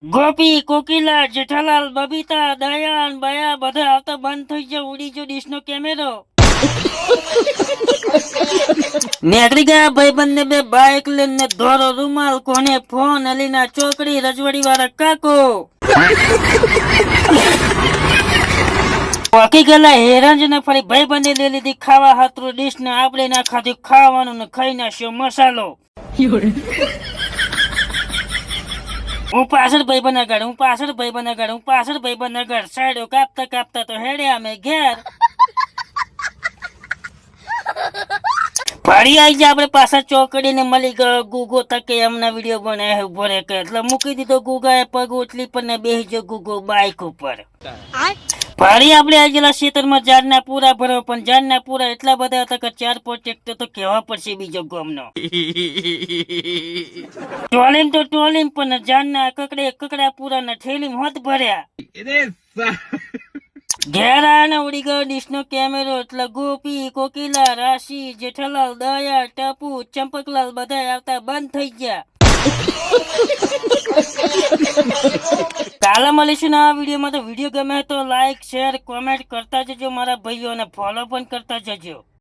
ગોપી, કોકિલા, જેઠાલાલ, બબીતા, દયાન, બયા બધા આવતા બંધ થઈ ગયા. ઉડી ગયો ડીશ નો કેમેરો. નીકળી ગયા ભાઈબંધ ને બે બાઇક લઈને, ધોરો રૂમાલ, કોને ફોન, અલીના ચોકડી, રજવાડી વાળા કાકો. પોકી ગયેલા હેરાન ને ફરી ભાઈબંધે લઈ લીધી ખાવા હાથરું ડીશ ને. આપણે ના ખાધું ખાવાનું ને ખાઈ નાખ્યો મસાલો. હું પાછળ ભાઈબંધ આગળ, હું પાછળ ભાઈબંધ આગળ, હું પાછળ ભાઈબંધ આગળ. સાઈડો કાપતા કાપતા તો હેડ્યા અમે ઘેર. ફરી આવી જાય આપણે પાછા ચોકડી ને મળી ગયો ગુગો તકે એમના વિડીયો બનાવ્યો ઉભો રે કે એટલે મૂકી દીધો ગુગાએ પગ ઉચલી પર ને બેસી ગયો ગુગો બાઈક ઉપર. ફરી આપણે આ ગયેલા ખેતરમાં ઝાડના પૂરા ભરવા, પણ ઝાડના પૂરા એટલા બધા હતા કે 4-5 ટ્રેક્ટર તો કહેવા પડશે બીજો ગામનો. ટોલીમ પણ ઝાડના કકડા પૂરા ના ઠેલી હોત ભર્યા. ઘેર આને ઉડી ગયો ડીશ નો કેમેરો. એટલે ગોપી, કોકિલા, રાશિ, જેઠાલાલ, દયા, ટપુ, ચંપકલાલ બધા આવતા બંધ થઈ ગયા. કાલે મળીશું આ વિડીયોમાં. તો વિડીયો ગમે તો લાઈક, શેર, કોમેન્ટ કરતા જજો મારા ભાઈઓ, અને ફોલો પણ કરતા જજો.